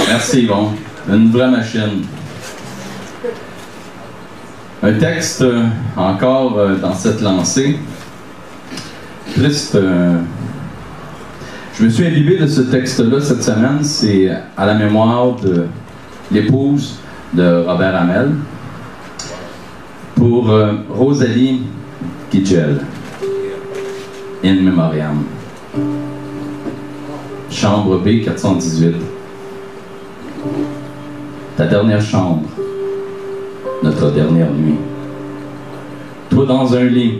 Merci, bon. Une vraie machine. Un texte encore dans cette lancée. Triste. Je me suis imbibé de ce texte-là cette semaine. C'est à la mémoire de l'épouse de Robert Hamel pour Rosalie Guidgel. In Memoriam. Chambre B 418. Ta dernière chambre, notre dernière nuit. Toi dans un lit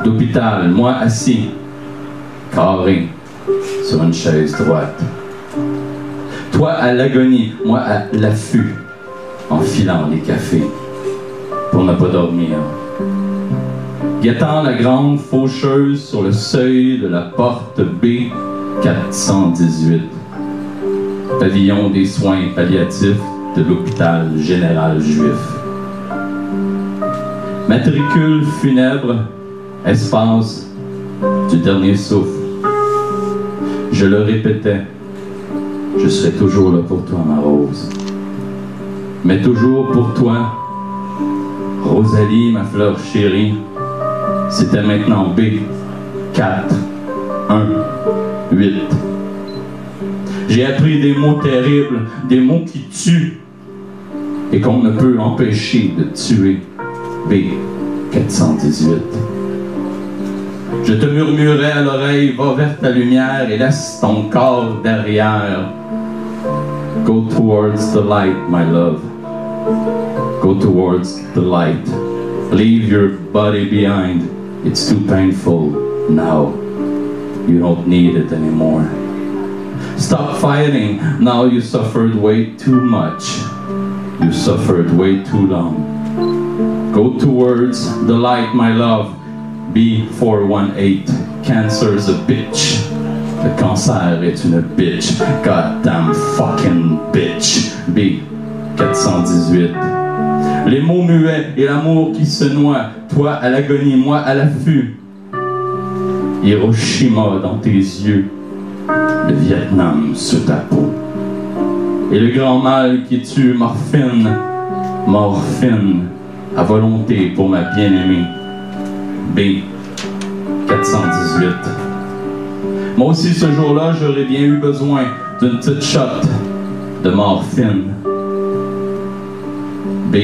d'hôpital, moi assis, carré, sur une chaise droite. Toi à l'agonie, moi à l'affût, en filant les cafés, pour ne pas dormir. Guettant la grande faucheuse sur le seuil de la porte B 418. Pavillon des soins palliatifs de l'hôpital général juif. Matricule funèbre, espace du dernier souffle. Je le répétais, je serai toujours là pour toi, ma Rose. Mais toujours pour toi, Rosalie, ma fleur chérie, c'était maintenant B 4 1 8. J'ai appris des mots terribles, des mots qui tuent et qu'on ne peut empêcher de tuer. B 418. Je te murmurais à l'oreille, va vers ta lumière et laisse ton corps derrière. Go towards the light, my love. Go towards the light. Leave your body behind. It's too painful now. You don't need it anymore. Stop fighting. Now you suffered way too much. You suffered way too long. Go towards the light, my love. B418. Cancer's a bitch. Le cancer est une bitch. Goddamn fucking bitch. B418. Les mots muets et l'amour qui se noie. Toi à l'agonie, moi à l'affût. Hiroshima dans tes yeux. Le Vietnam sous ta peau. Et le grand mal qui tue, morphine, morphine, à volonté pour ma bien-aimée. B 418. Moi aussi ce jour-là, j'aurais bien eu besoin d'une petite shot de morphine. B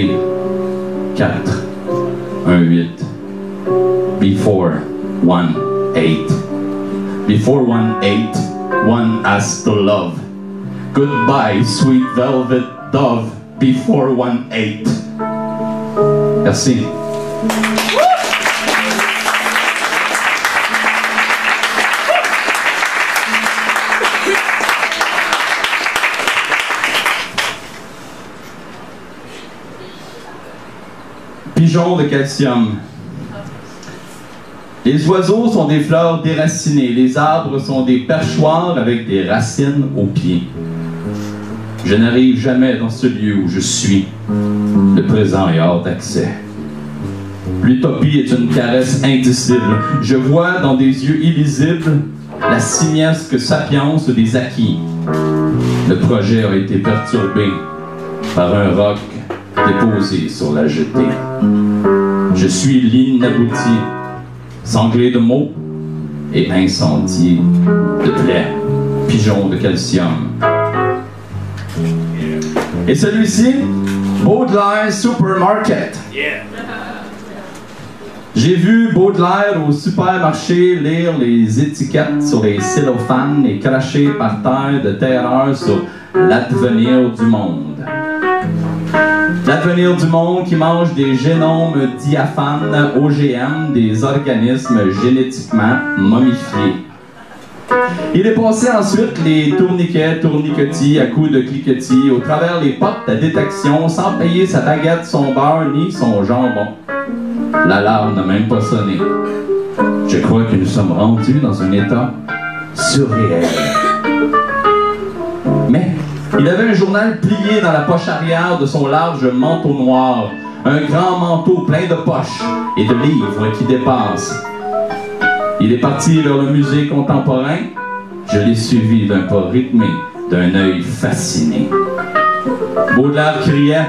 418. Before 1-8. Before 1-8, one has to love. Goodbye, sweet velvet dove. Before 1-8. Merci. Pigeons de calcium. Les oiseaux sont des fleurs déracinées, les arbres sont des perchoirs avec des racines aux pieds. Je n'arrive jamais dans ce lieu où je suis. Le présent est hors d'accès. L'utopie est une caresse indicible. Je vois dans des yeux illisibles la simiesque sapience des acquis. Le projet a été perturbé par un roc déposé sur la jetée. Je suis l'inabouti, sanglé de mots et incendié de plaies. Pigeon de calcium. Et celui-ci, Baudelaire Supermarket. J'ai vu Baudelaire au supermarché lire les étiquettes sur les cellophanes et cracher par terre de terreur sur l'advenir du monde. L'avenir du monde qui mange des génomes diaphanes OGM des organismes génétiquement momifiés. Il est passé ensuite les tourniquets, tourniquetis à coups de cliquetis au travers les portes à détection sans payer sa baguette, son beurre ni son jambon. L'alarme n'a même pas sonné. Je crois que nous sommes rendus dans un état surréel. Mais il avait un journal plié dans la poche arrière de son large manteau noir, un grand manteau plein de poches et de livres qui dépassent. Il est parti vers le musée contemporain Je l'ai suivi d'un pas rythmé, d'un œil fasciné. Baudelaire criait: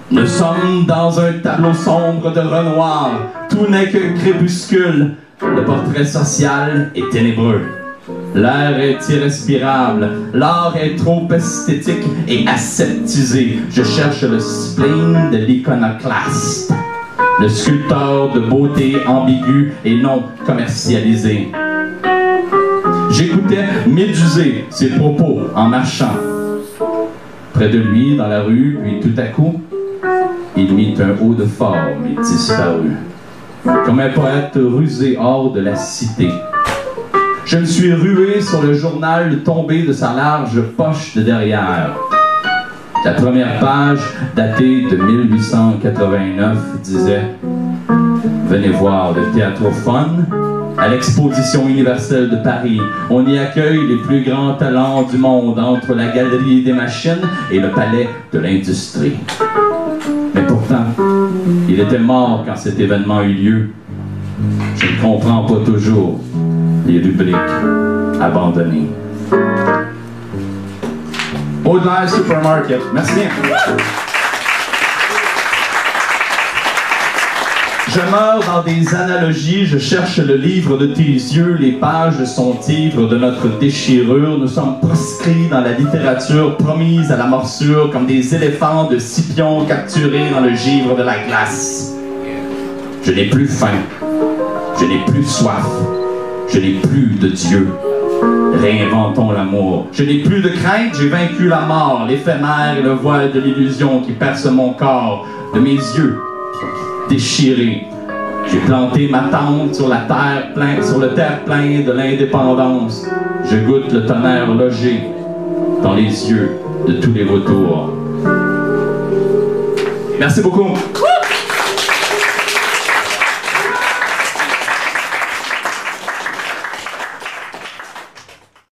nous sommes dans un tableau sombre de Renoir, tout n'est que crépuscule, le portrait social est ténébreux. L'air est irrespirable, l'art est trop esthétique et aseptisé. Je cherche le spleen de l'iconoclaste, le sculpteur de beauté ambiguë et non commercialisé. J'écoutais méduser ses propos en marchant. Près de lui, dans la rue, puis tout à coup, il mit un haut de forme et disparut. Comme un poète rusé hors de la cité. Je me suis rué sur le journal tombé de sa large poche de derrière. La première page, datée de 1889, disait « Venez voir le théâtrophone à l'exposition universelle de Paris. On y accueille les plus grands talents du monde entre la galerie des machines et le palais de l'industrie. » Mais pourtant, il était mort quand cet événement eut lieu. Je ne comprends pas toujours les rubriques abandonnées. Baudelaire Supermarket. Merci bien. Je meurs dans des analogies, je cherche le livre de tes yeux, les pages sont ivres de notre déchirure. Nous sommes proscrits dans la littérature, promise à la morsure, comme des éléphants de Scipion capturés dans le givre de la glace. Je n'ai plus faim, je n'ai plus soif, je n'ai plus de Dieu. Réinventons l'amour. Je n'ai plus de crainte, j'ai vaincu la mort, l'éphémère et le voile de l'illusion qui perce mon corps, de mes yeux déchirés. J'ai planté ma tente sur le terre-plein de l'indépendance. Je goûte le tonnerre logé dans les yeux de tous les vautours. Merci beaucoup.